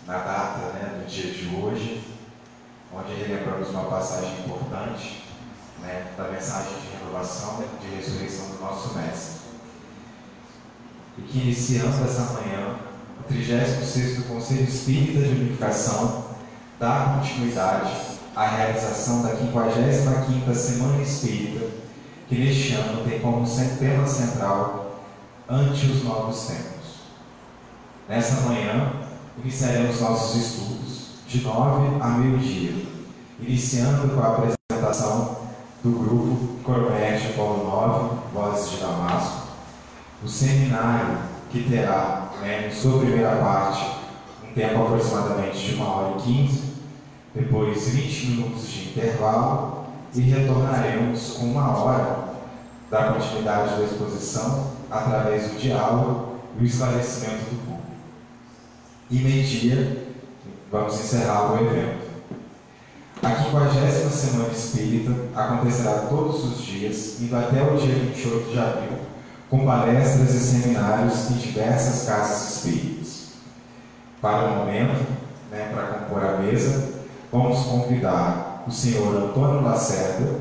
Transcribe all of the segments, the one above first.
na data, né, do dia de hoje, onde relembramos uma passagem importante, né, da mensagem de renovação, de ressurreição do nosso Mestre. E que iniciamos essa manhã o 36º Conselho Espírita de Unificação dá continuidade à realização da 55ª Semana Espírita, que neste ano tem como tema central Ante os Novos Tempos. Nessa manhã, iniciaremos nossos estudos de 9 a meio-dia, iniciando com a apresentação do grupo Coromédio Paulo 9, Vozes de Damasco, o seminário que terá, em sua primeira parte, um tempo aproximadamente de 1h15, depois 20 minutos de intervalo e retornaremos com 1 hora da continuidade da exposição através do diálogo e o esclarecimento do público. E meio-dia, vamos encerrar o evento. A 50ª Semana Espírita acontecerá todos os dias, indo até o dia 28 de abril, com palestras e seminários em diversas casas espíritas. Para o momento, para compor a mesa, vamos convidar o senhor Antônio Lacerda,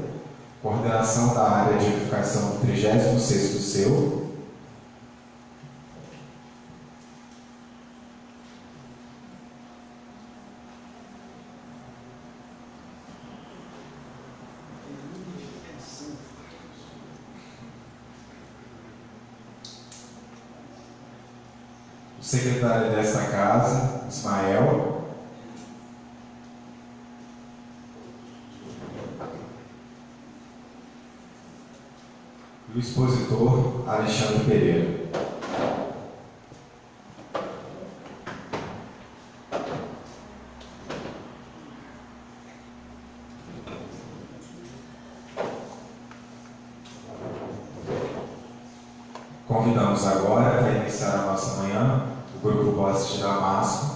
coordenação da área de unificação do 36º seu, o secretário desta casa, Ismael, e o expositor, Alexandre Pereira. Convidamos agora, para iniciar a nossa manhã, o grupo Vozes de Damasco.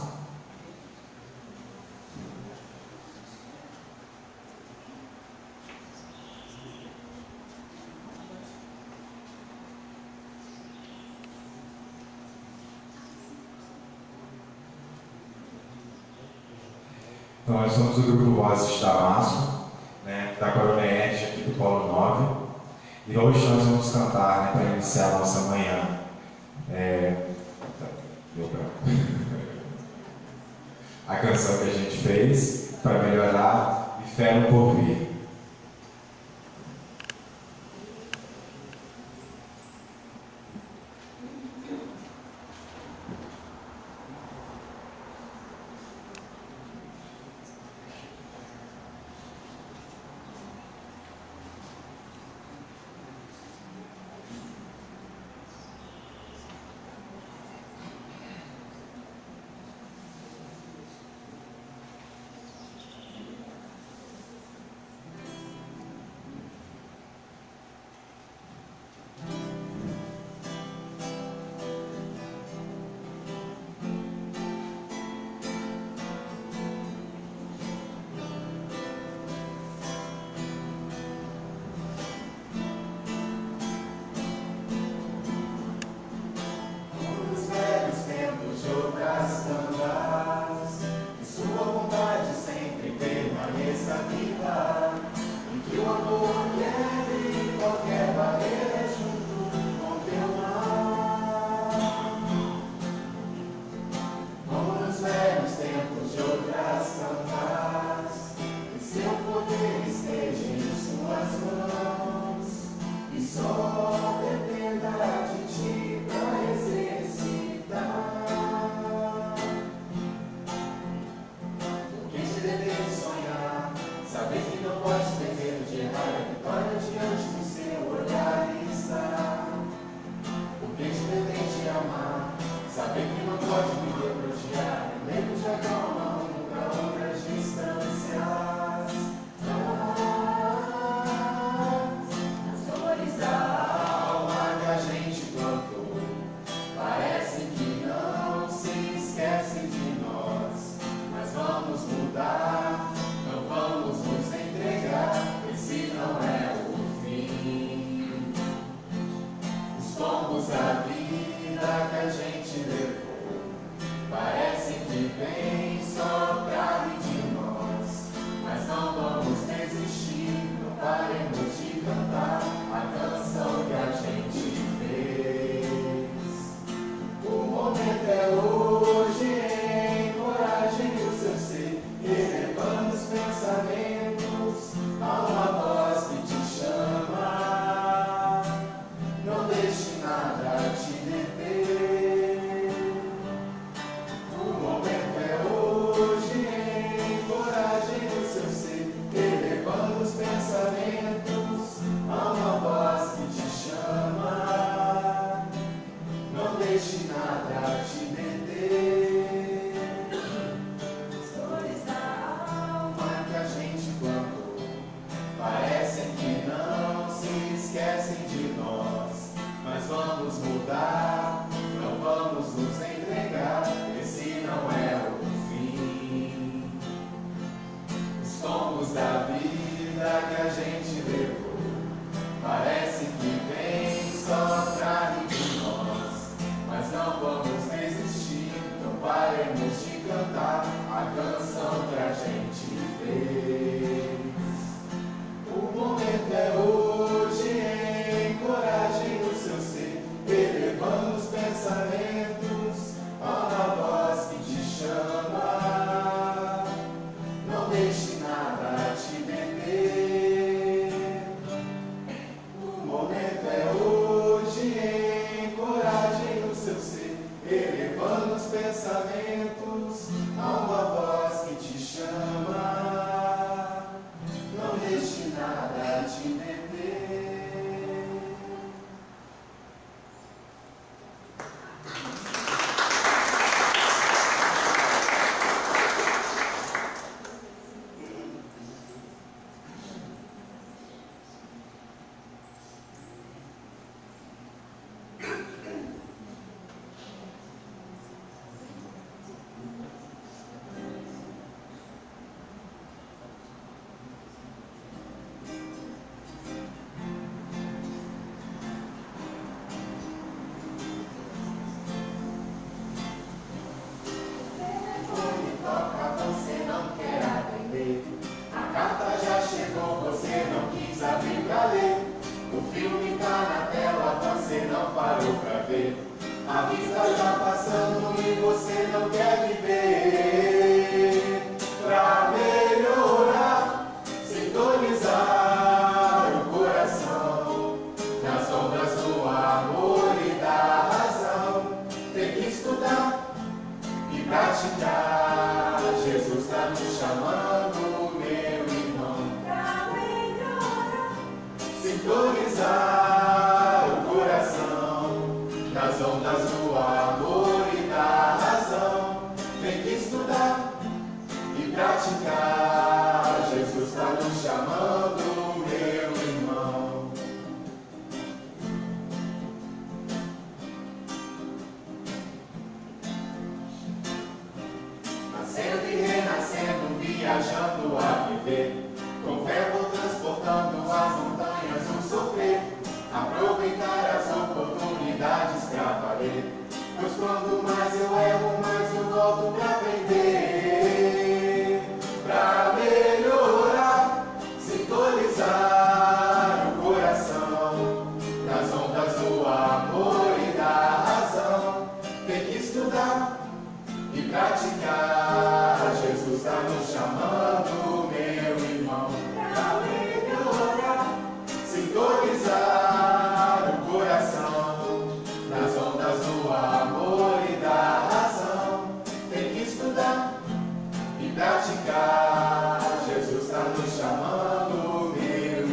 Então, nós somos o grupo Vozes de Damasco, da Coromédia, aqui do Polo 9, e hoje nós vamos cantar, para iniciar a nossa manhã, a canção que a gente fez para melhorar e fé no porvir. paremos de cantar a canção que a gente fez. O momento é hoje, encoraje o seu ser, elevando os pensamentos a uma voz que te chama. Não deixe nada te deter. O momento é hoje, encoraje o seu ser, elevando os pensamentos a uma voz que te chama. Não deixe nada te deter. A vista está passando e você não quer viver. Pra melhorar, sintonizar o coração nas ondas do amor e da razão. Tem que estudar e praticar. Jesus está nos chamando, meu irmão. Pra melhorar, sintonizar o coração nas ondas do amor e da razão. Tem que estudar e praticar. Jesus está nos chamando, meu irmão. Nascendo e renascendo, viajando a viver. Com fé vou transportando as montanhas do sofrer. Aproveitar as oportunidades pra valer. Pois quando mais eu erro, mais eu volto pra aprender. Pra melhorar, sintonizar o coração nas ondas do amor e da razão. Tem que estudar e praticar. Jesus está nos chamando, meu irmão. Pra melhorar, sintonizar o coração nas ondas do amor e da razão. Tem que estudar e praticar. Jesus está nos chamando, meu irmão.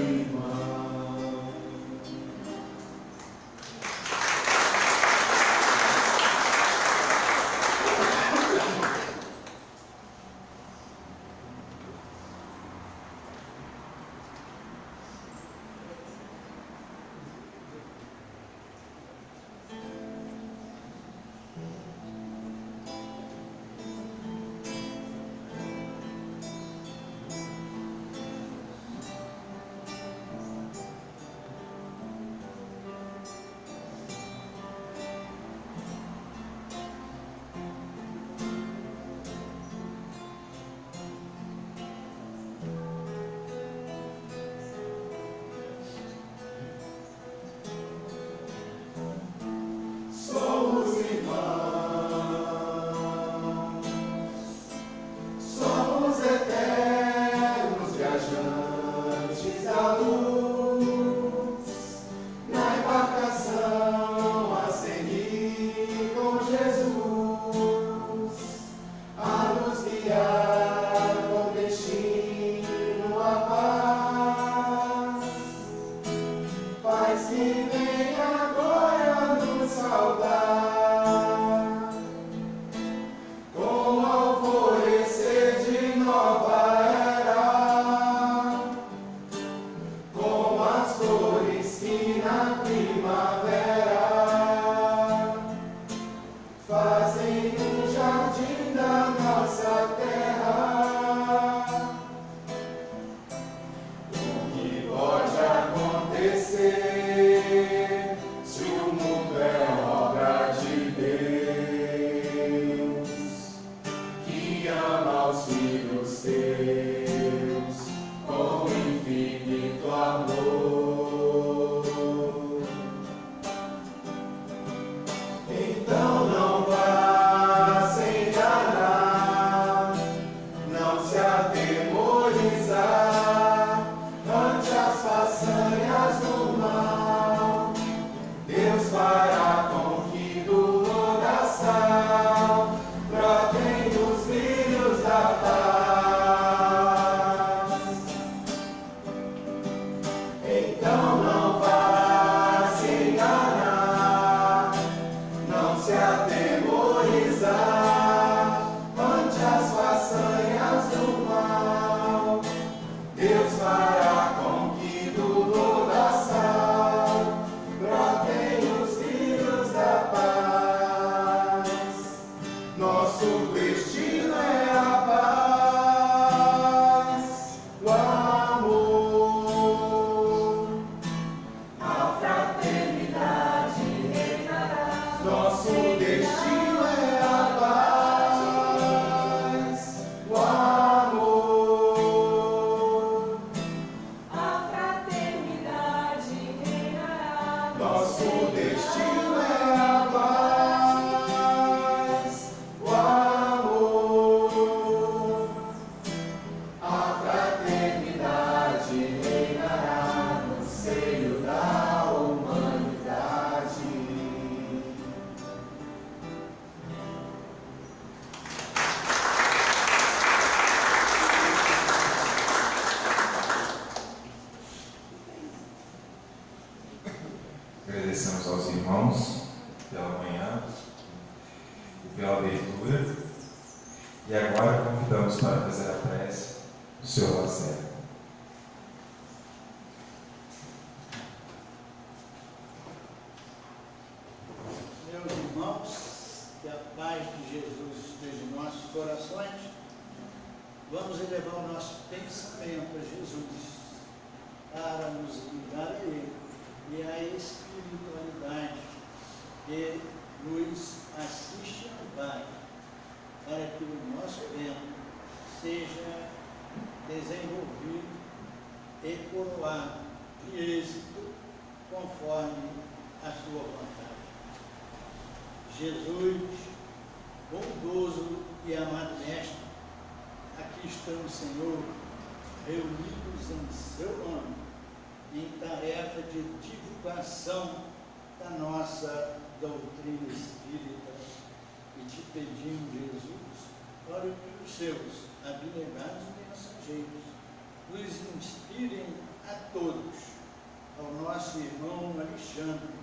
Agradecemos aos irmãos pela manhã e pela abertura. E agora convidamos para fazer a prece o Senhor Lacerda. Meus irmãos, que a paz de Jesus esteja em nossos corações. Vamos elevar o nosso pensamento a Jesus para nos ligar a Ele e a espiritualidade que nos assiste ao Pai, para que o nosso bem seja desenvolvido e coroado de êxito conforme a sua vontade. Jesus, bondoso e amado Mestre, aqui estamos, Senhor, reunidos em seu nome, em tarefa de divulgação da nossa doutrina espírita, e te pedimos, Jesus, para que os seus abnegados mensageiros nos inspirem a todos, ao nosso irmão Alexandre,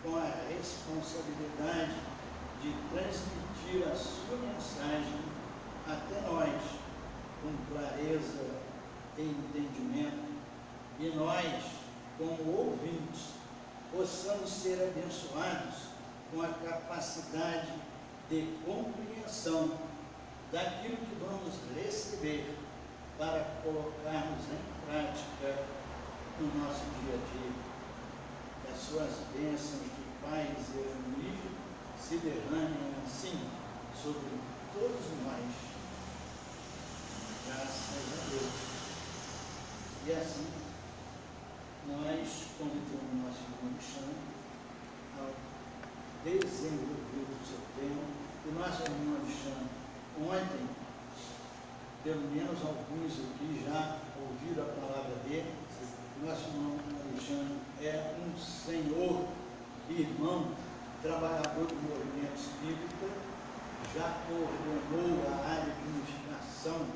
com a responsabilidade de transmitir a sua mensagem até nós, com clareza e entendimento, e nós, como ouvintes, possamos ser abençoados com a capacidade de compreensão daquilo que vamos receber para colocarmos em prática no nosso dia a dia. Que as suas bênçãos de paz e harmonia se derramem assim sobre todos nós. Graças a Deus. E assim, nós convidamos nosso irmão Alexandre ao desenvolver o seu tema. O nosso irmão Alexandre, ontem, pelo menos alguns aqui já ouviram a palavra dele. Nosso irmão Alexandre é um senhor, irmão, trabalhador do movimento espírita, já coordenou a área de unificação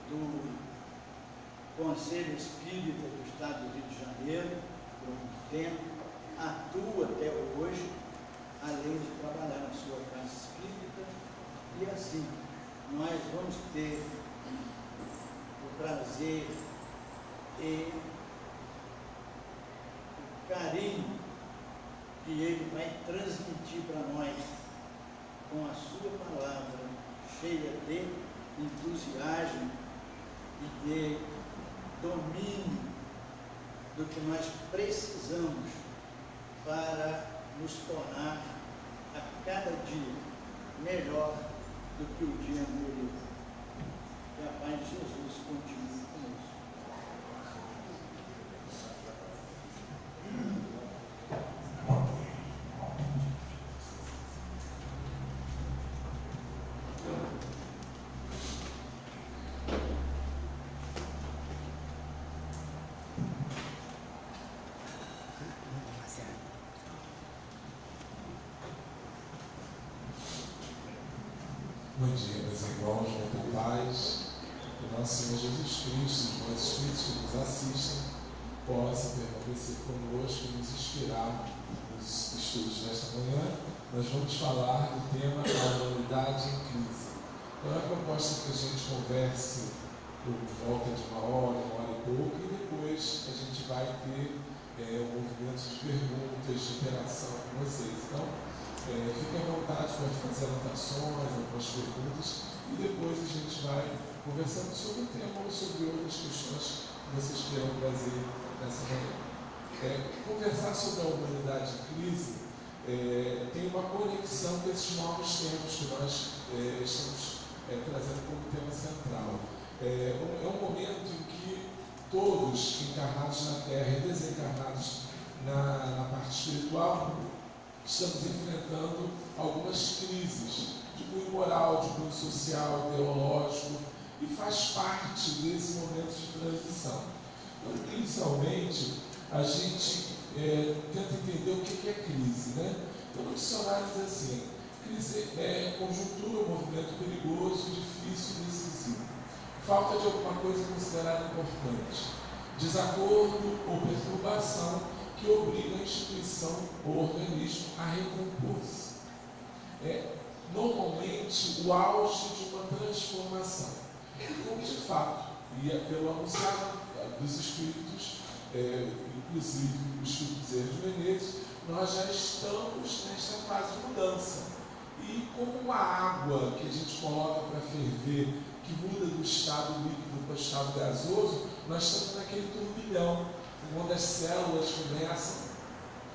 do Conselho Espírita do Estado do Rio de Janeiro, por um tempo, atua até hoje, além de trabalhar na sua casa espírita, e assim, nós vamos ter o prazer e o carinho que ele vai transmitir para nós com a sua palavra cheia de entusiasmo e de domínio do que nós precisamos para nos tornar a cada dia melhor do que o dia anterior. Que a paz de Jesus continue conosco. Bom dia, meus irmãos, muita paz, que o nosso Senhor Jesus Cristo e os Espíritos que nos assistem possam permanecer conosco e nos inspirar nos estudos desta manhã. Nós vamos falar do tema A Humanidade em Crise. Então, é a proposta que a gente converse por volta de uma hora e pouco, e depois a gente vai ter um movimento de perguntas, de interação com vocês. Então, Fique à vontade para fazer anotações, algumas perguntas, e depois a gente vai conversando sobre o tema ou sobre outras questões que vocês queiram trazer nessa manhã. Conversar sobre a humanidade em crise tem uma conexão com esses novos temas que nós estamos trazendo como tema central. É um momento em que todos, encarnados na Terra e desencarnados na parte espiritual, estamos enfrentando algumas crises de cunho moral, de cunho social, ideológico, e faz parte desse momento de transição. Então, inicialmente, a gente tenta entender o que é crise, né? Então, no dicionário diz assim: crise é conjuntura, movimento perigoso, difícil e decisivo. Falta de alguma coisa considerada importante, desacordo ou perturbação que obriga a instituição ou organismo a recompor-se. Normalmente o auge de uma transformação. Como de fato, e pelo anunciado dos Espíritos, inclusive o Espírito de Menezes, nós já estamos nesta fase de mudança. E como a água que a gente coloca para ferver, que muda do estado líquido para o estado gasoso, nós estamos naquele turbilhão, onde as células começam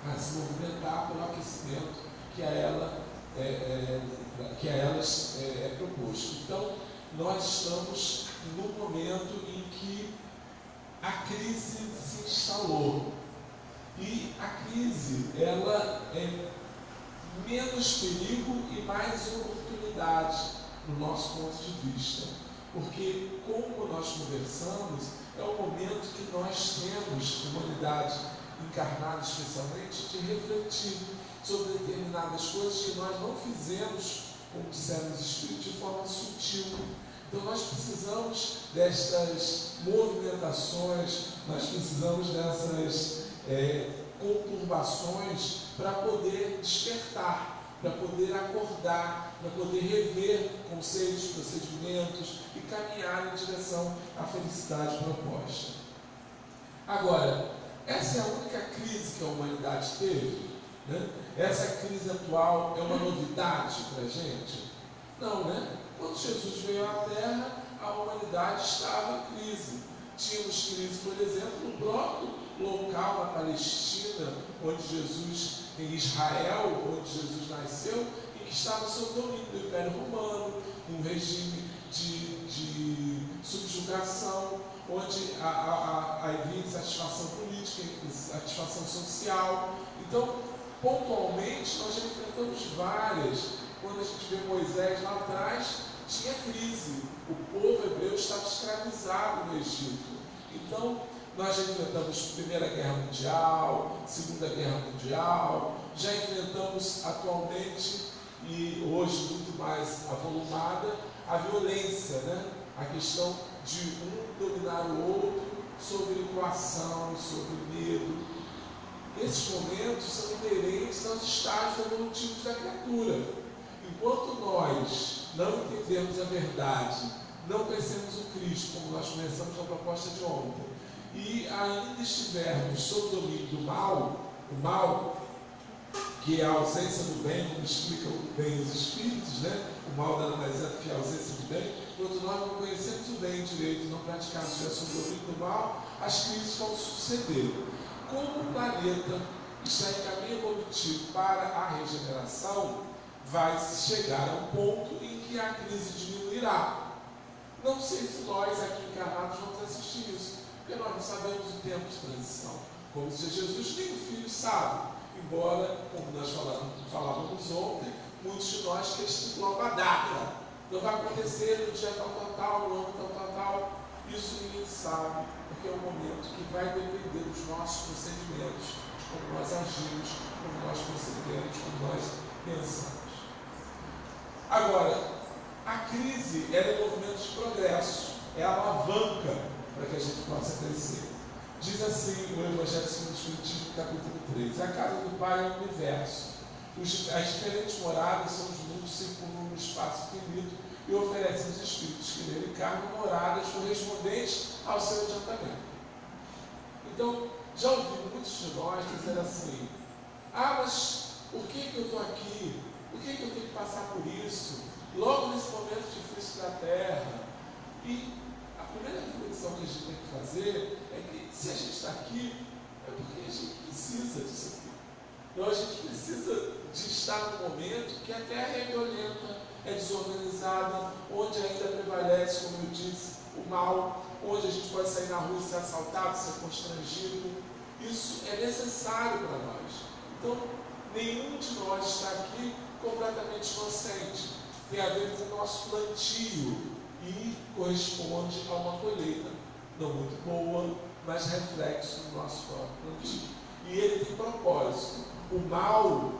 a se movimentar pelo aquecimento que a elas é proposto. Então, nós estamos no momento em que a crise se instalou. E a crise, ela é menos perigo e mais oportunidade no nosso ponto de vista. Porque, como nós conversamos, é o momento que nós temos, humanidade encarnada especialmente, de refletir sobre determinadas coisas que nós não fizemos, como disseram os Espíritos, de forma sutil. Então nós precisamos destas movimentações, nós precisamos dessas conturbações para poder despertar, para poder acordar, para poder rever conceitos, procedimentos e caminhar em direção à felicidade proposta. Agora, essa é a única crise que a humanidade teve, né? Essa crise atual é uma novidade para a gente? Não, né? Quando Jesus veio à Terra, a humanidade estava em crise. Tínhamos crise, por exemplo, no próprio local, na Palestina, onde Jesus, em Israel, onde Jesus nasceu, e que estava sob domínio do Império Romano, um regime de subjugação, onde havia insatisfação política, insatisfação social. Então, pontualmente, nós já enfrentamos várias. Quando a gente vê Moisés lá atrás, tinha crise. O povo hebreu estava escravizado no Egito. Então, nós já enfrentamos Primeira Guerra Mundial, Segunda Guerra Mundial, já enfrentamos atualmente, e hoje muito mais avolumada, a violência, né? A questão de um dominar o outro sobre coação, sobre medo. Esses momentos são inerentes aos estágios evolutivos da criatura. Enquanto nós não entendemos a verdade, não conhecemos o Cristo, como nós começamos na proposta de ontem, e ainda estivermos sob o domínio do mal, o mal, que é a ausência do bem, como explicam bem os Espíritos, né? O mal nada mais é do que a ausência do bem. Quando nós não conhecemos o bem direito e não praticamos sob o domínio do mal, as crises vão suceder. Como o planeta está em caminho evolutivo para a regeneração, vai chegar a um ponto em que a crise diminuirá. Não sei se nós aqui encarnados vamos assistir isso, porque nós não sabemos o tempo de transição. Como dizia Jesus, nem o Filho sabe, embora, como nós falávamos ontem, muitos de nós que estipulam uma data. Não vai acontecer no dia tal, no ano tal. Isso ninguém sabe, porque é um momento que vai depender dos nossos procedimentos, de como nós agimos, como nós procedemos, como nós pensamos. Agora, a crise é um movimento de progresso, é a alavanca para que a gente possa crescer. Diz assim o Evangelho segundo o Espiritismo, capítulo 3: a casa do Pai é o universo. As diferentes moradas são os mundos que circulam no espaço infinito e oferecem aos espíritos que nele encarnam moradas correspondentes ao seu adiantamento. Então, já ouvi muitos de nós dizer assim: mas Por que eu estou aqui? Por que eu tenho que passar por isso? Logo nesse momento difícil da terra. E a primeira reflexão que a gente tem que fazer é que se a gente está aqui, é porque a gente precisa disso aqui. Então a gente precisa de estar num momento que a terra é violenta, é desorganizada, onde ainda prevalece, como eu disse, o mal, onde a gente pode sair na rua e ser assaltado, ser constrangido. Isso é necessário para nós. Então, nenhum de nós está aqui completamente inocente. Tem a ver com o nosso plantio e corresponde a uma colheita, não muito boa, mas reflexo do nosso próprio plantio. E ele tem propósito. O mal,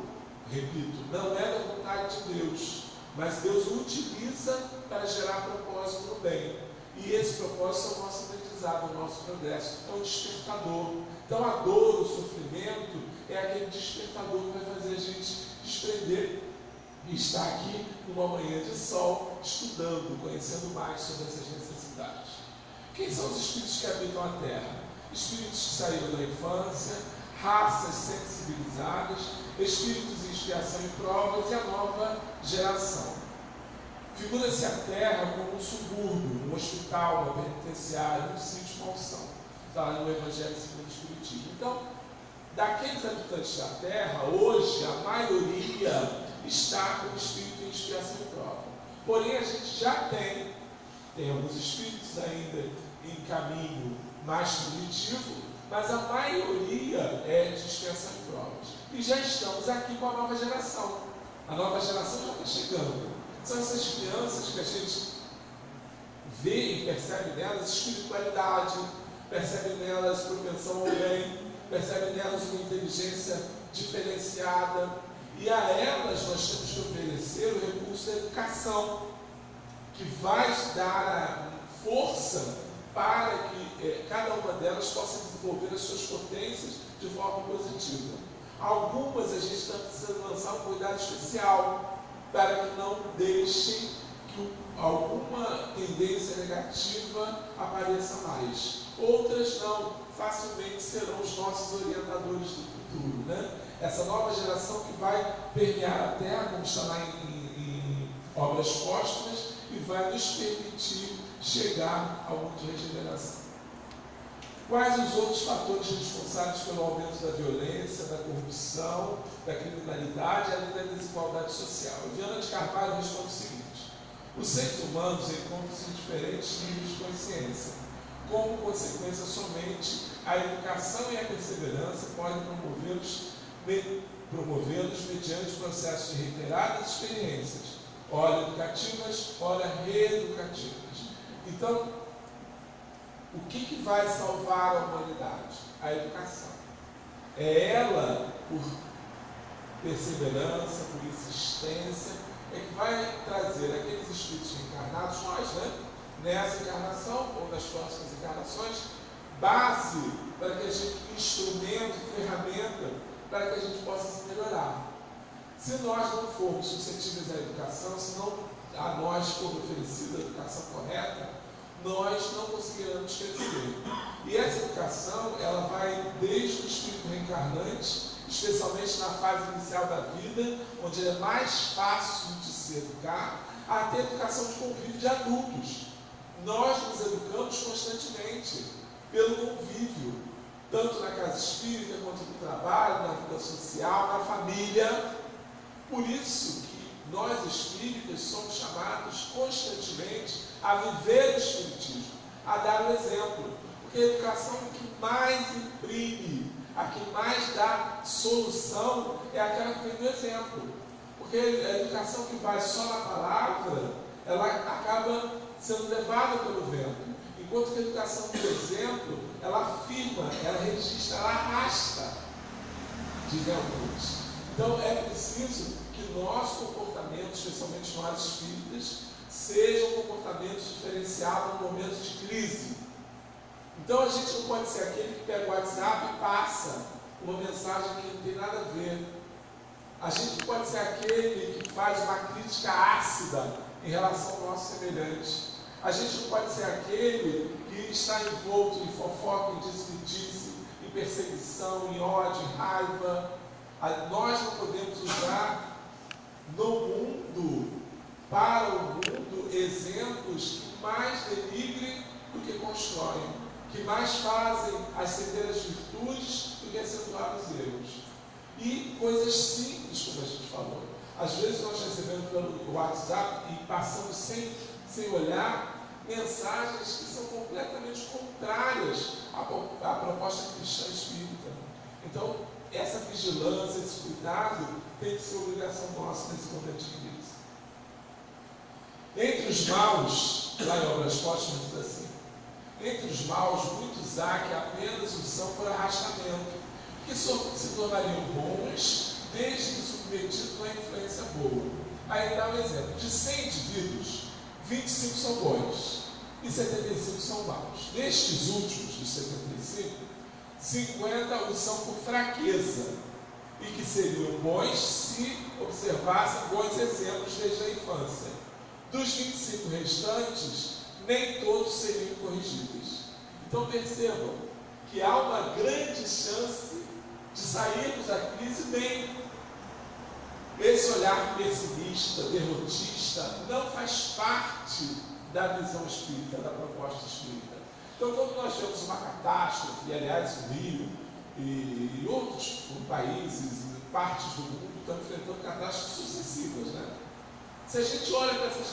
repito, não é da vontade de Deus, mas Deus o utiliza para gerar propósito no bem. E esse propósito é o nosso aprendizado, o nosso progresso, é um despertador. Então a dor, o sofrimento, é aquele despertador que vai fazer a gente desprender e estar aqui numa manhã de sol, estudando, conhecendo mais sobre essas necessidades. Quem são os espíritos que habitam a Terra? Espíritos que saíram da infância, raças sensibilizadas, espíritos em expiação e provas e a nova geração. Figura-se a Terra como um subúrbio, um hospital, uma penitenciária, um sítio malsão. Está no Evangelho segundo o Espiritismo. Então, daqueles habitantes da Terra, hoje a maioria está como espírito em expiação e prova. Porém, a gente já tem alguns espíritos ainda em caminho mais primitivo, mas a maioria é de expiação e provas. E já estamos aqui com a nova geração. A nova geração já está chegando. São essas crianças que a gente vê e percebe nelas espiritualidade, percebe nelas propensão ao bem, percebe nelas uma inteligência diferenciada. E a elas nós temos que oferecer o recurso da educação, que vai dar a força para que cada uma delas possa desenvolver as suas potências de forma positiva. Algumas a gente está precisando lançar um cuidado especial, para que não deixem que alguma tendência negativa apareça mais. Outras não, facilmente serão os nossos orientadores do futuro, né? Essa nova geração que vai permear a Terra, como está lá em obras póstumas, e vai nos permitir chegar ao mundo de regeneração. Quais os outros fatores responsáveis pelo aumento da violência, da corrupção, da criminalidade e da desigualdade social? Viana de Carvalho responde o seguinte: os seres humanos encontram-se em diferentes níveis de consciência. Como consequência, somente a educação e a perseverança podem promovê-los mediante processos de reiteradas experiências, ora educativas, ora reeducativas. Então, o que vai salvar a humanidade? A educação. É ela, por perseverança, por insistência, é que vai trazer aqueles espíritos reencarnados, nós, né? Nessa encarnação ou nas próximas encarnações, base para que a gente, instrumento, ferramenta, para que a gente possa se melhorar. Se nós não formos suscetíveis à educação, se não a nós for oferecida a educação correta, nós não conseguiremos crescer. E essa educação, ela vai desde o espírito reencarnante, especialmente na fase inicial da vida, onde é mais fácil de se educar, até a educação de convívio de adultos. Nós nos educamos constantemente pelo convívio, tanto na casa espírita, quanto no trabalho, na vida social, na família. Por isso que nós espíritas somos chamados constantemente a viver o espiritismo, a dar o exemplo, porque a educação que mais imprime, a que mais dá solução é aquela que vem do exemplo, porque a educação que vai só na palavra, ela acaba sendo levada pelo vento, enquanto que a educação do exemplo, ela afirma, ela registra, ela arrasta, dizem alguns. Então é preciso que nosso comportamento, especialmente nós espíritas, sejam comportamentos diferenciados no momento de crise. Então a gente não pode ser aquele que pega o WhatsApp e passa uma mensagem que não tem nada a ver. A gente não pode ser aquele que faz uma crítica ácida em relação ao nosso semelhante. A gente não pode ser aquele que está envolto em fofoca, em disse-me-disse, em perseguição, em ódio, em raiva. Nós não podemos usar no mundo, para o mundo, exemplos que mais denigrem do que constroem, que mais fazem acender as virtudes do que acentuar os erros. E coisas simples, como a gente falou. Às vezes nós recebemos pelo WhatsApp e passamos sem olhar mensagens que são completamente contrárias à proposta cristã espírita. Então, essa vigilância, esse cuidado tem que ser obrigação nossa nesse momento de crise. Entre os maus, lá em Obras Póstumas diz assim, entre os maus, muitos há que apenas o são por arrastamento, que se tornariam bons desde que submetidos à influência boa. Aí dá um exemplo, de 100 indivíduos, 25 são bons e 75 são maus. Destes últimos, dos 75, 50 o são por fraqueza e que seriam bons se observassem bons exemplos desde a infância. Dos 25 restantes, nem todos seriam corrigíveis. Então percebam que há uma grande chance de sairmos da crise bem. Esse olhar pessimista, derrotista, não faz parte da visão espírita, da proposta espírita. Então, quando nós vemos uma catástrofe, e aliás o Rio e outros países, partes do mundo estão enfrentando catástrofes sucessivas, né? Se a gente olha para essas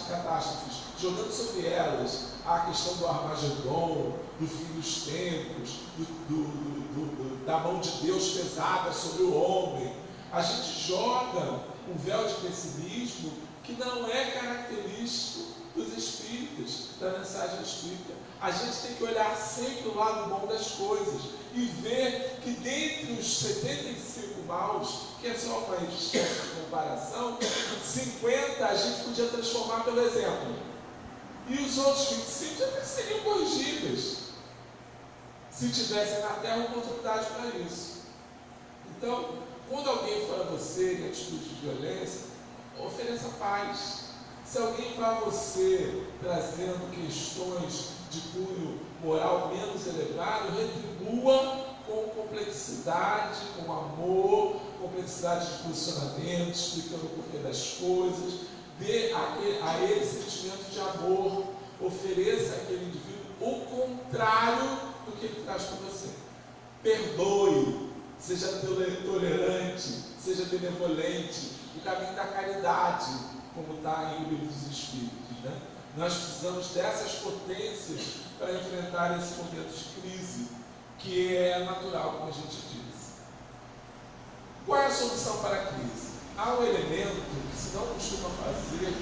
catástrofes, jogando sobre elas a questão do Armagedon, do fim dos tempos, da mão de Deus pesada sobre o homem, a gente joga um véu de pessimismo que não é característico dos espíritas, da mensagem espírita. A gente tem que olhar sempre o lado bom das coisas e ver que dentre os 75 maus, que é só uma distância de comparação, 50 a gente podia transformar pelo exemplo. E os outros 25 já seriam corrigíveis, se tivessem na Terra oportunidade para isso. Então, quando alguém for a você em atitude de violência, ofereça paz. Se alguém vai a você trazendo questões de cunho moral menos elevado, retribua com complexidade, com amor, complexidade de posicionamento, explicando o porquê das coisas, dê a ele sentimento de amor, ofereça àquele indivíduo o contrário do que ele traz para você. Perdoe, seja tolerante, seja benevolente, o caminho da caridade, como está em Livro dos Espíritos, né? Nós precisamos dessas potências para enfrentar esse momento de crise, que é natural, como a gente diz. Qual é a solução para a crise? Há um elemento que se não costuma fazer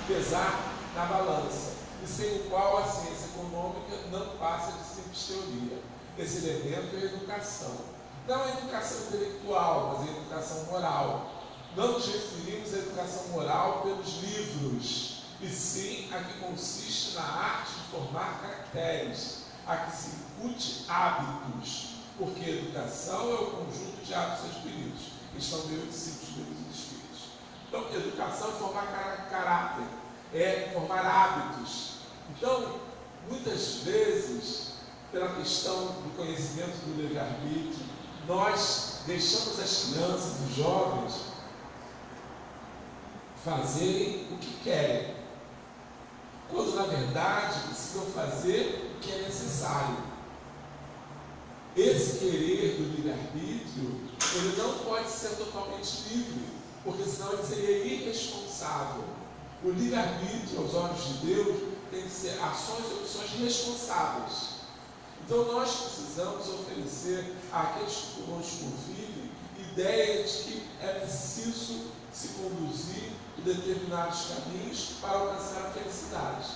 pesar na balança, e sem o qual a ciência econômica não passa de simples teoria. Esse elemento é a educação. Não a educação intelectual, mas a educação moral. Não nos referimos à educação moral pelos livros, e sim a que consiste na arte de formar caracteres, a que se incute hábitos, porque educação é o conjunto de hábitos adquiridos, que estão dentro dos 5 livros dos Espíritos. Então, educação é formar caráter, é formar hábitos. Então, muitas vezes, pela questão do conhecimento do livre-arbítrio, nós deixamos as crianças, os jovens, fazerem o que querem, quando na verdade precisam fazer o que é necessário. Esse querer do livre-arbítrio, ele não pode ser totalmente livre, porque senão ele seria irresponsável. O livre-arbítrio, aos olhos de Deus, tem que ser ações e opções responsáveis. Então nós precisamos oferecer àqueles que conosco convivem ideia de que é preciso se conduzir por determinados caminhos para alcançar a felicidade.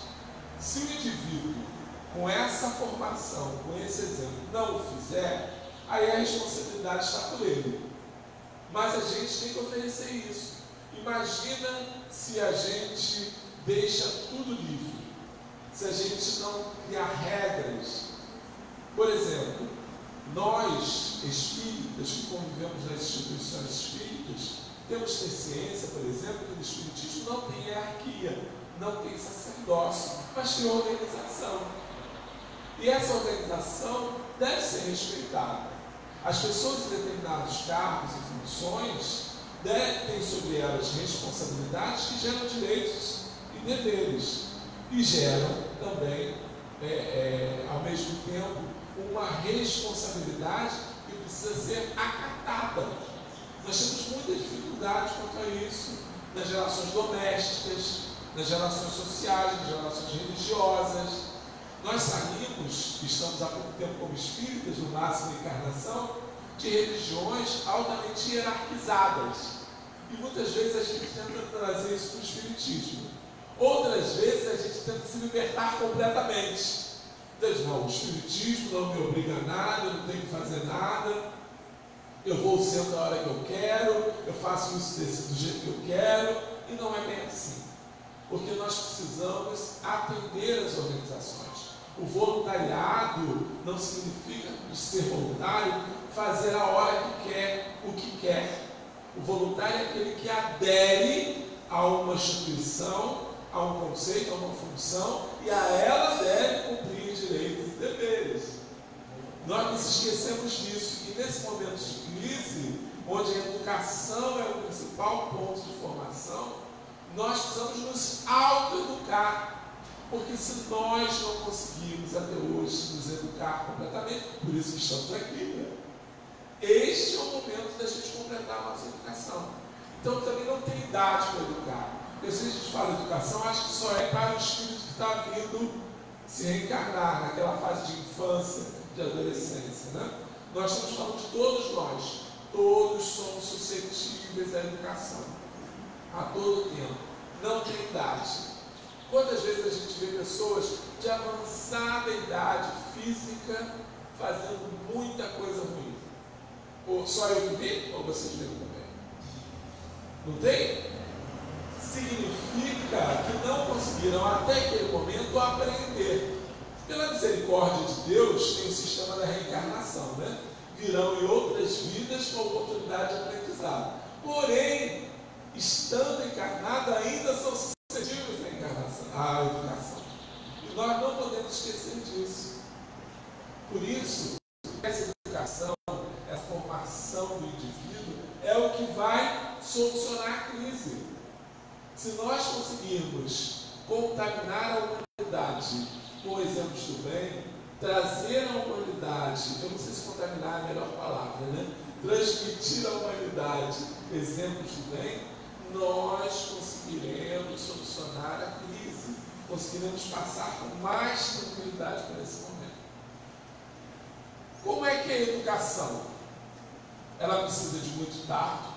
Se o indivíduo, com essa formação, com esse exemplo, não o fizer, aí a responsabilidade está por ele. Mas a gente tem que oferecer isso. Imagina se a gente deixa tudo livre, se a gente não criar regras. Por exemplo, nós, espíritas, que convivemos nas instituições espíritas, temos que ter ciência, por exemplo, que no espiritismo não tem hierarquia, não tem sacerdócio, mas tem organização. E essa organização deve ser respeitada. As pessoas em determinados cargos e funções têm sobre elas responsabilidades que geram direitos e deveres, e geram também, ao mesmo tempo, uma responsabilidade que precisa ser acatada. Nós temos muita dificuldade quanto a isso, nas relações domésticas, nas relações sociais, nas relações religiosas. Nós saímos, estamos há pouco tempo como espíritas, no máximo de encarnação, de religiões altamente hierarquizadas. E muitas vezes a gente tenta trazer isso para o espiritismo. Outras vezes a gente tenta se libertar completamente. Então, não, o espiritismo não me obriga a nada, eu não tenho que fazer nada, eu vou ao centro a hora que eu quero, eu faço isso do jeito que eu quero, e não é bem assim. Porque nós precisamos atender as organizações. O voluntariado não significa ser voluntário, fazer a hora que quer, o que quer. O voluntário é aquele que adere a uma instituição, a um conceito, a uma função, e a ela deve cumprir direitos e deveres. Nós nos esquecemos disso, e nesse momento de crise, onde a educação é o principal ponto de formação, nós precisamos nos autoeducar. Porque se nós não conseguimos até hoje nos educar completamente, por isso que estamos aqui, né? Este é o momento da gente completar a nossa educação. Então também não tem idade para educar. Porque se a gente fala de educação, acho que só é para o espírito que está vindo se reencarnar naquela fase de infância, de adolescência, né? Nós estamos falando de todos nós. Todos somos suscetíveis à educação. A todo tempo. Não tem idade. Quantas vezes a gente vê pessoas de avançada idade física fazendo muita coisa ruim? Ou só eu que vi? Ou vocês viram também? Não tem? Significa que não conseguiram até aquele momento aprender. Pela misericórdia de Deus, tem o sistema da reencarnação, né? Virão em outras vidas com oportunidade de aprendizado. Porém, estando encarnado, ainda são suscetíveis à educação. E nós não podemos esquecer disso. Por isso, essa educação, essa formação do indivíduo, é o que vai solucionar a crise. Se nós conseguirmos contaminar a humanidade com exemplos do bem, trazer à humanidade, eu não sei se contaminar é a melhor palavra, né? Transmitir à humanidade exemplos do bem, nós conseguiremos solucionar a crise, conseguiremos passar com mais tranquilidade por esse momento. Como é que é a educação? Ela precisa de muito tato,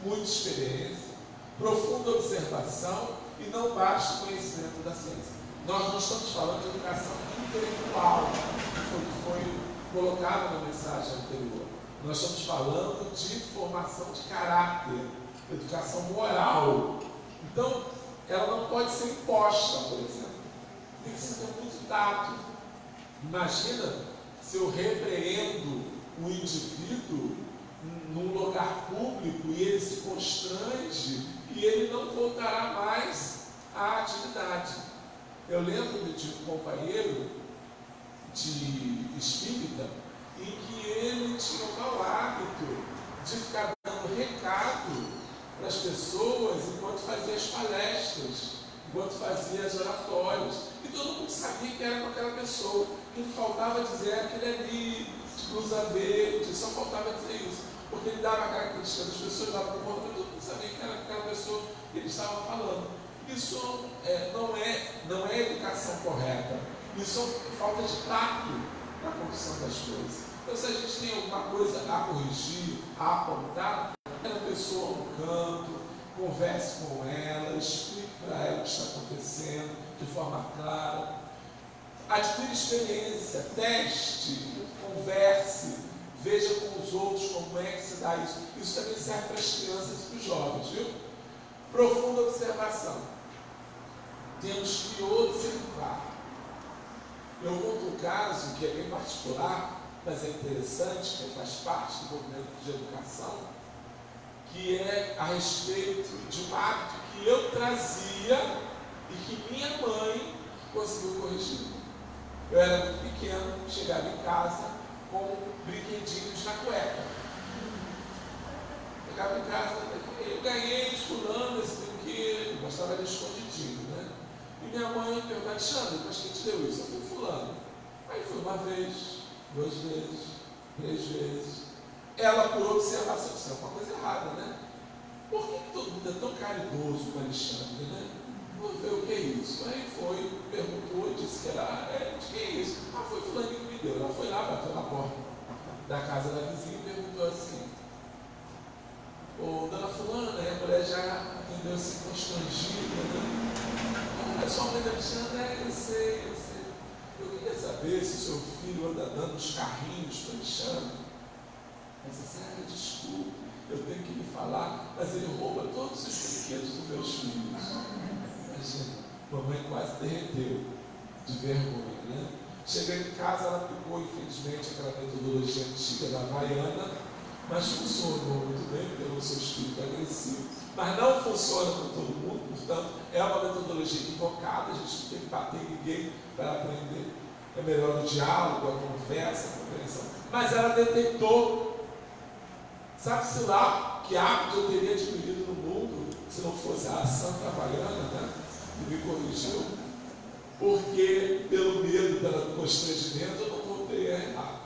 muita experiência, profunda observação e não basta o conhecimento da ciência. Nós não estamos falando de educação intelectual, que foi colocado na mensagem anterior. Nós estamos falando de formação de caráter, educação moral. Então, ela não pode ser imposta, por exemplo. Tem que ser com muito tato. Imagina se eu repreendo um indivíduo num lugar público e ele se constrange e ele não voltará mais à atividade. Eu lembro de um companheiro de espírita em que ele tinha o mau hábito de ficar dando recado para as pessoas enquanto fazia as palestras, enquanto fazia as oratórias. E todo mundo sabia que era com aquela pessoa. O que faltava dizer aquele ali, de blusa verde, só faltava dizer isso. Porque ele dava a característica das pessoas, dava para o mundo, todo mundo sabia que era aquela pessoa que ele estava falando. Isso não é educação correta. Isso é falta de tato na condição das coisas. Então, se a gente tem alguma coisa a corrigir, a apontar, a pessoa ao canto, converse com ela, explique para ela o que está acontecendo de forma clara. Adquire experiência, teste, converse, veja com os outros como é que se dá isso. Isso também serve para as crianças e para os jovens, viu? Profunda observação. Temos que observar. Eu conto um caso que é bem particular, mas é interessante, que faz parte do movimento de educação, que é a respeito de um hábito que eu trazia e que minha mãe conseguiu corrigir. Eu era muito pequeno, chegava em casa com brinquedinhos na cueca. Chegava em casa, eu ganhei de fulano esse brinquedo, gostava de escondidinho, né? E minha mãe perguntou: Alexandre, mas quem te deu isso? Eu falei: fulano. Aí foi uma vez, 2 vezes, 3 vezes. Ela, por observação, disse: é uma coisa errada, né? Por que todo mundo é tão caridoso com Alexandre, né? Vamos ver o que é isso. Aí foi, perguntou, disse que era, de que é isso? Ah, foi fulaninho que me deu. Ela foi lá, bateu na porta da casa da vizinha e perguntou assim: ô, dona fulana, a mulher já atendeu assim constrangida, né? Ah, sua mãe da Alexandre, eu sei. Eu queria saber se o seu filho anda dando uns carrinhos para Alexandre. Ela disse: desculpe, eu tenho que lhe falar, mas ele rouba todos os brinquedos dos meus filhos. Imagina, mamãe quase derreteu de vergonha, né? Chegando em casa, ela aplicou, infelizmente, aquela metodologia antiga da Havaiana, mas funcionou muito bem pelo seu espírito agressivo. Mas não funciona com todo mundo, portanto, é uma metodologia equivocada, a gente não tem que bater em ninguém para aprender. É melhor o diálogo, a conversa, a compreensão. Mas ela detectou, sabe-se lá que hábito eu teria adquirido no mundo se não fosse a santa Havaiana, né? Que me corrigiu, porque pelo medo, pelo constrangimento, eu não voltei a errar.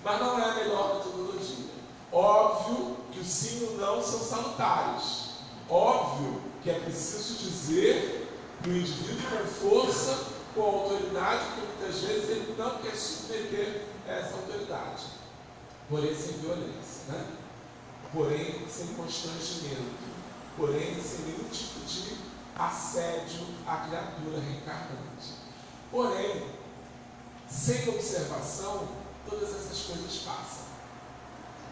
Mas não é a melhor metodologia. Óbvio que o sim e o não são salutares. Óbvio que é preciso dizer que o indivíduo com força, com autoridade, porque muitas vezes ele não quer submeter essa autoridade. Porém sem violência, né? Porém sem constrangimento, porém sem nenhum tipo de assédio à criatura reencarnante. Porém, sem observação, todas essas coisas passam.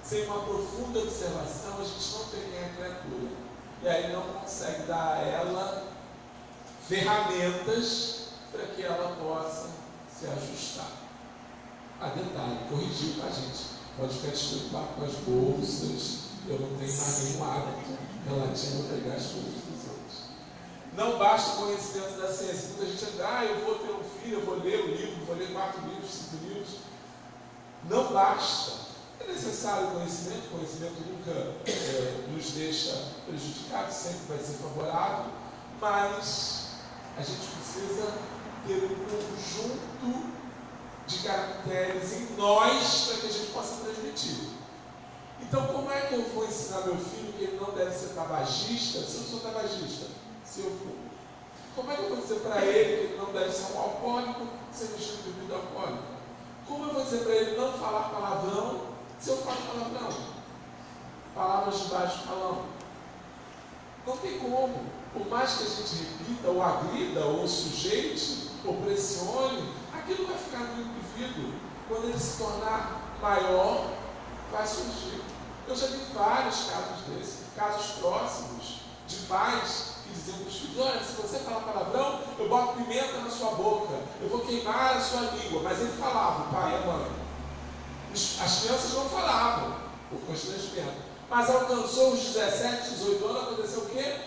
Sem uma profunda observação, a gente não tem nem a criatura. E aí não consegue dar a ela ferramentas para que ela possa se ajustar. A detalhe, corrigiu, tá, gente? Pode ficar despreocupado com as bolsas. Eu não tenho mais nenhum hábito relativo a pegar as coisas dos outros. Não basta o conhecimento da ciência. Muita gente diz: eu vou ter um filho, eu vou ler um livro, vou ler 4 livros, 5 livros. Não basta. É necessário o conhecimento nunca nos deixa prejudicados, sempre vai ser favorável, mas a gente precisa ter um conjunto de caracteres em nós para que a gente possa transmitir. Então, como é que eu vou ensinar meu filho que ele não deve ser tabagista se eu sou tabagista? Se eu for. Como é que eu vou dizer para ele que ele não deve ser um alcoólico se ele está bebendo alcoólico? Como eu vou dizer para ele não falar palavrão se eu falo palavrão? Palavras de baixo calão. Não tem como. Por mais que a gente repita, ou agrida, ou sujeite, ou pressione, aquilo vai ficar no indivíduo. Quando ele se tornar maior, vai surgir. Eu já vi vários casos desses, casos próximos, de pais que diziam para os filhos: olha, se você falar palavrão, eu boto pimenta na sua boca, eu vou queimar a sua língua. Mas ele falava, o pai e a mãe. As crianças não falavam, por constrangimento. Mas alcançou os 17, 18 anos, aconteceu o quê?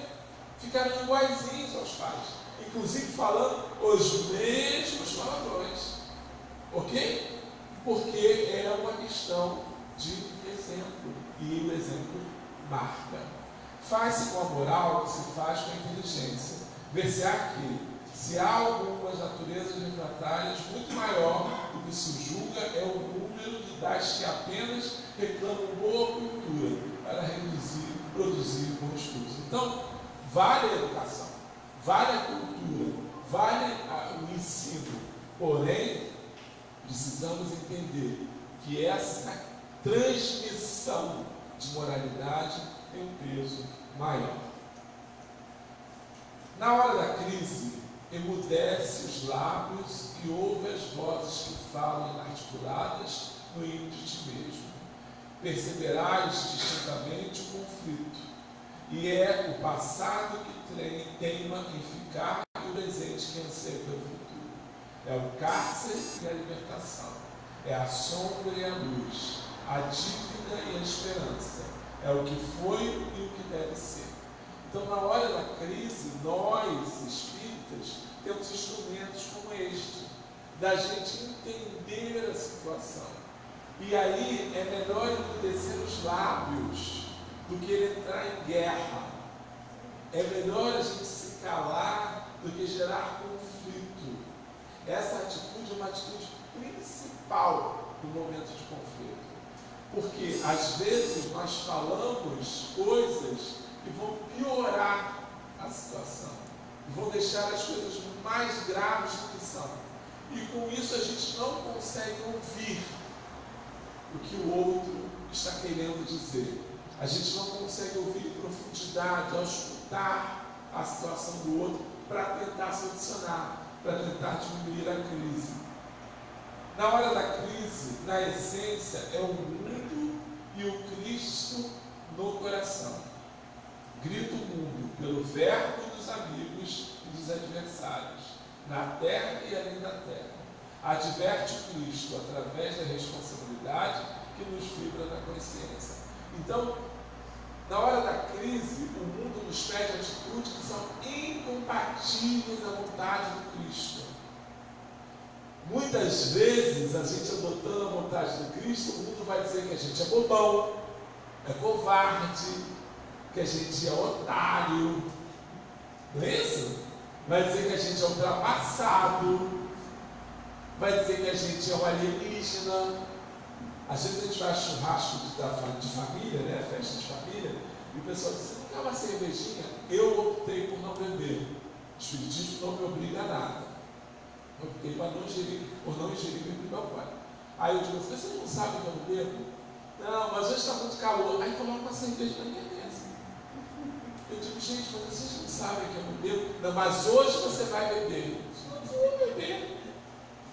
Ficaram iguaizinhos aos pais, inclusive falando os mesmos palavrões. Ok? Porque é uma questão de exemplo, e o exemplo marca. Faz-se com a moral o que se faz com a inteligência. Vê-se aqui, se há algumas naturezas refratárias muito maior do que se julga, é o número de das que apenas reclamam boa cultura para produzir bons estudos. Então, vale a educação, vale a cultura, vale o ensino. Porém, precisamos entender que essa transmissão de moralidade tem um peso maior. Na hora da crise, emudece os lábios e ouve as vozes que falam inarticuladas no hino de ti mesmo. Perceberás distintamente o conflito, e é o passado que teima em ficar e o presente que anseia pelo futuro. É o cárcere e a libertação, é a sombra e a luz, a dívida e a esperança, é o que foi e o que deve ser. Então, na hora da crise, nós, espíritas, temos instrumentos como este, da gente entender a situação, E aí é melhor endurecer os lábios do que ele entrar em guerra. É melhor a gente se calar do que gerar conflito. Essa atitude é uma atitude principal no momento de conflito. Porque às vezes nós falamos coisas que vão piorar a situação, vão deixar as coisas mais graves do que são. E com isso a gente não consegue ouvir o que o outro está querendo dizer. A gente não consegue ouvir em profundidade ao escutar a situação do outro para tentar solucionar, para tentar diminuir a crise. Na hora da crise, na essência, é o mundo e o Cristo no coração. Grita o mundo pelo verbo dos amigos e dos adversários, na terra e além da terra. Adverte o Cristo através da responsabilidade que nos vibra na consciência. Então, na hora da crise, o mundo nos pede atitudes que são incompatíveis à vontade do Cristo. Muitas vezes, a gente adotando a vontade do Cristo, o mundo vai dizer que a gente é bobão, é covarde, que a gente é otário, não é isso? Vai dizer que a gente é ultrapassado, vai dizer que a gente é um alienígena. Às vezes a gente faz churrasco de família, né? Festa de família, e o pessoal diz: você não quer uma cervejinha? Eu optei por não beber. O espiritismo não me obriga a nada. Eu optei por não ingerir bebida alcoólica. Aí eu digo: você não sabe que eu não bebo? Não, mas hoje está muito calor. Aí coloca uma cerveja na minha mesa. Eu digo: gente, mas vocês não sabem que eu não bebo? Não, mas hoje você vai beber. Eu não vou beber.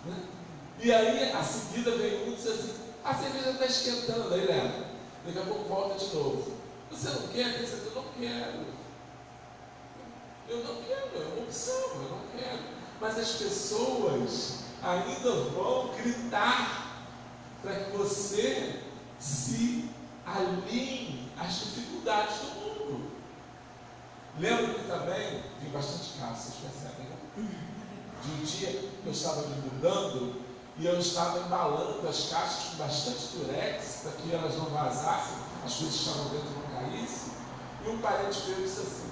Né? E aí, a seguida, vem um e diz assim: a cerveja está esquentando. Aí leva. Daqui a pouco volta de novo. Você não quer? Ele diz: eu não quero. Eu não quero, é uma opção, eu não quero. Mas as pessoas ainda vão gritar para que você se alinhe às dificuldades do mundo. Lembro que também, tem bastante casos, vocês percebem, né? De um dia que eu estava me mudando e eu estava embalando as caixas com bastante durex para que elas não vazassem, as coisas que estavam dentro não caíssem. E um parente veio e disse assim: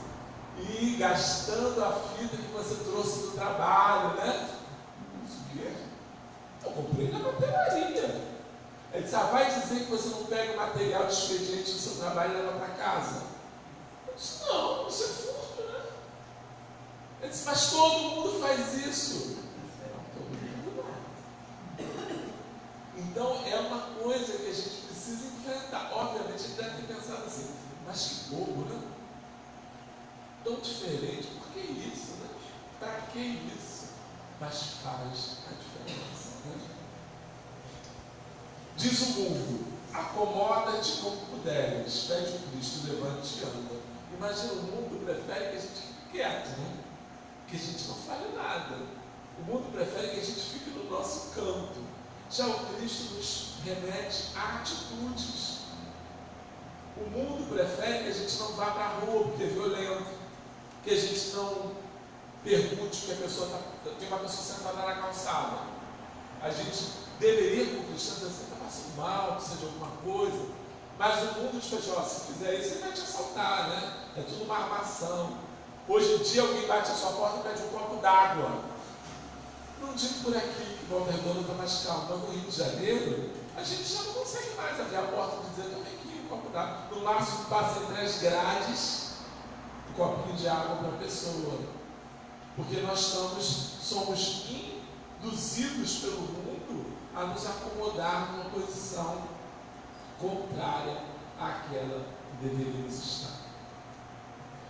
e gastando a fita que você trouxe do trabalho, né? O quê? Eu comprei na papelaria. Ele disse: vai dizer que você não pega o material de expediente do seu trabalho e leva para casa? Eu disse: não, isso é furto, né? Ele disse: mas todo mundo faz isso. Então é uma coisa que a gente precisa enfrentar. Obviamente ele deve ter pensado assim: mas que bobo, né? Tão diferente, por que isso, né? Para que isso? Mas faz a diferença, né? Diz o mundo: acomoda-te como puderes, pede o Cristo, levante e anda. Imagina, o mundo prefere que a gente fique quieto, né? Que a gente não fale nada. O mundo prefere que a gente fique no nosso canto. Já o Cristo nos remete a atitudes. O mundo prefere que a gente não vá para a rua porque é violento, que a gente não pergunte que a pessoa tem uma pessoa sentada na calçada. A gente deveria, como cristão, dizer assim: está passando mal, precisa de alguma coisa. Mas o mundo diz: se fizer isso, ele vai te assaltar, né? É tudo uma armação. Hoje em dia alguém bate a sua porta e pede um copo d'água. Não digo por aqui que Volta Redonda está mais calmo, mas no Rio de Janeiro a gente já não consegue mais abrir a porta e dizer: também aqui um copo d'água. No máximo passa entre as grades um copinho de água para a pessoa. Porque nós somos induzidos pelo mundo a nos acomodar numa posição contrária àquela que deveríamos estar.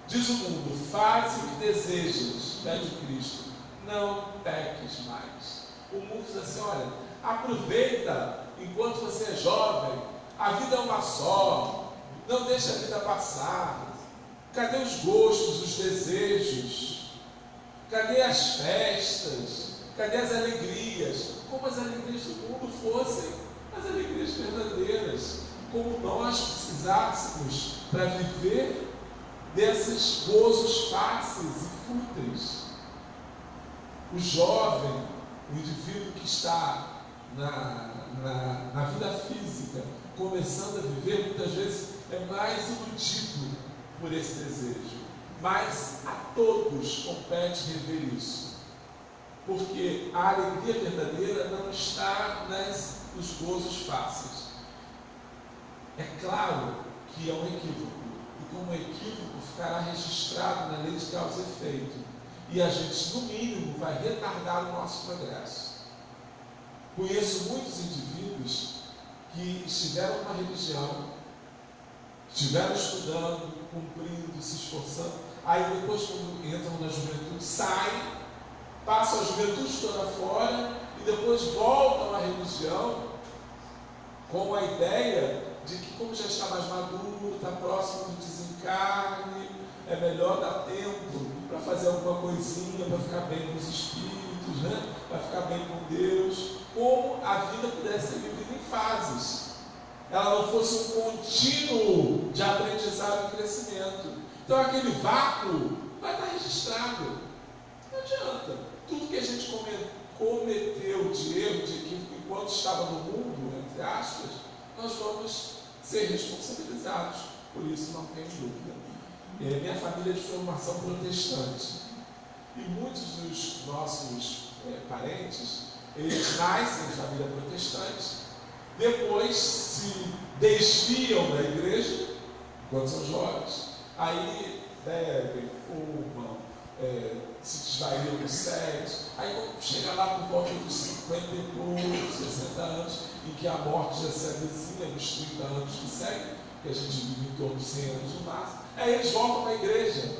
Diz o mundo: faz o que desejas, pede Cristo, não peques mais. O mundo diz assim: olha, aproveita enquanto você é jovem, a vida é uma só, não deixa a vida passar. Cadê os gostos, os desejos? Cadê as festas? Cadê as alegrias? Como as alegrias do mundo fossem as alegrias verdadeiras. Como nós precisássemos para viver desses gozos fáceis e fúteis. O jovem, o indivíduo que está na vida física, começando a viver, muitas vezes é mais iludido por esse desejo. Mas a todos compete rever isso. Porque a alegria verdadeira não está nos gozos fáceis. É claro que é um equívoco. E como equívoco ficará registrado na lei de causa e efeito. E a gente, no mínimo, vai retardar o nosso progresso. Conheço muitos indivíduos que estiveram numa religião, estiveram estudando, cumprindo, se esforçando, aí depois, quando entram na juventude, saem, passam a juventude toda fora e depois voltam à religião com a ideia de que, como já está mais maduro, está próximo do desencarne, é melhor dar tempo para fazer alguma coisinha, para ficar bem com os espíritos, né? Para ficar bem com Deus, como a vida pudesse ser vivida em fases. Ela não fosse um contínuo de aprendizado e crescimento. Então aquele vácuo vai estar registrado. Não adianta. Tudo que a gente cometeu de erro, de equívoco, enquanto estava no mundo, entre aspas, nós vamos ser responsabilizados. Por isso não tem dúvida. Minha família é de formação protestante. E muitos dos nossos parentes, eles nascem em família protestante, depois se desviam da igreja, quando são jovens, aí bebem, fumam, se desvariam do sexo, aí quando chega lá por volta dos 50 e poucos, 60 anos, em que a morte já se avizinha, nos 30 anos que seguem, que a gente vive em torno de 100 anos no máximo, aí eles voltam para a igreja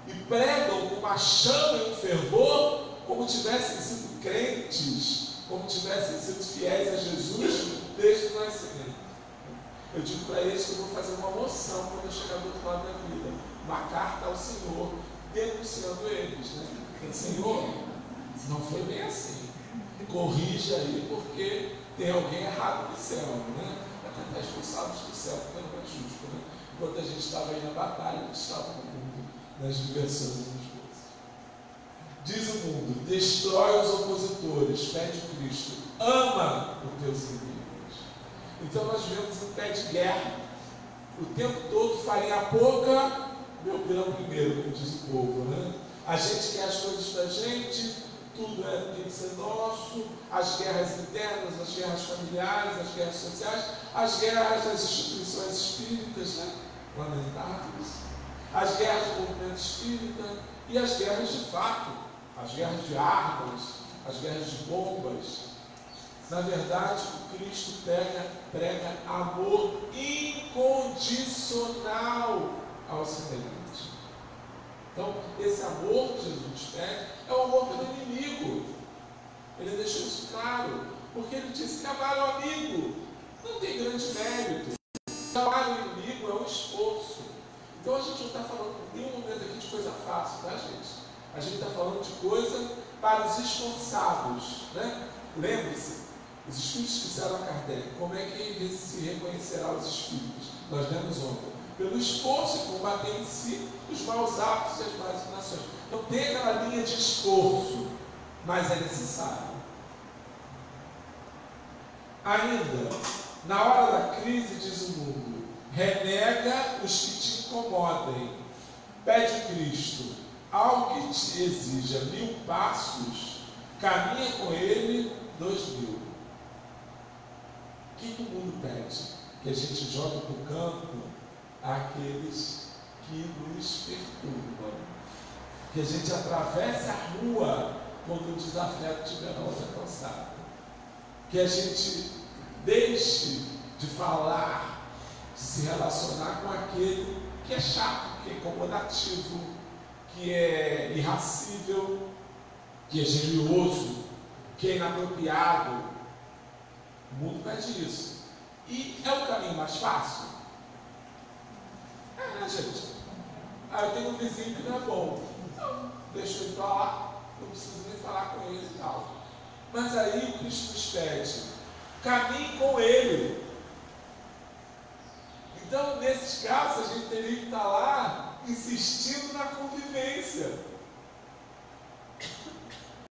e pregam com uma chama e um fervor, como tivessem sido crentes, como tivessem sido fiéis a Jesus desde o nascimento. Eu digo para eles que eu vou fazer uma moção quando eu chegar do outro lado da vida, uma carta ao Senhor, denunciando eles, né? Senhor, não foi bem assim, corrija aí, porque tem alguém errado no céu, né? Vai tentar expulsá-los do céu, porque não é justo, né? Enquanto a gente estava aí na batalha, a gente estava no mundo, nas diversões e nos gozos. Diz o mundo: destrói os opositores, pede Cristo, ama os teus inimigos. Então nós vemos um pé de guerra, o tempo todo, farinha pouca, meu pirão primeiro, como diz o povo, né? A gente quer as coisas da gente, tudo tem que ser nosso, as guerras internas, as guerras familiares, as guerras sociais, as guerras das instituições espíritas, né? Lamentáveis, as guerras do movimento espírita e as guerras de fato, as guerras de armas, as guerras de bombas. Na verdade, o Cristo prega amor incondicional ao semelhante. Então, esse amor que Jesus pede é o amor pelo inimigo. Ele deixou isso claro, porque ele disse que amar o amigo não tem grande mérito. Amar o inimigo é um esforço. Então a gente não está falando em nenhum momento aqui de coisa fácil, tá, gente? A gente está falando de coisa para os esforçados, né? Lembre-se, os espíritos disseram a Kardec, como é que se reconhecerá os espíritos? Nós lemos ontem. Pelo esforço em combater em si os maus hábitos e as más inclinações. Então tem aquela linha de esforço, mas é necessário. Ainda, na hora da crise, diz o mundo, renega os que te incomodem, pede Cristo, ao que te exija 1000 passos, caminha com ele 2000. O que o mundo pede? Que a gente jogue para o campo aqueles que nos perturbam, que a gente atravesse a rua quando o desafeto estiver na outra calçada, que a gente deixe de falar, de se relacionar com aquele que é chato, que é incomodativo, que é irracível, que é genioso, que é inapropriado. O mundo pede isso. E é o caminho mais fácil? Né, gente? Eu tenho um vizinho que não é bom. Então, deixa ele para lá, não preciso nem falar com ele e tal. Mas aí o Cristo nos pede, caminhe com ele. Então, nesses casos, a gente teria que estar lá insistindo na convivência.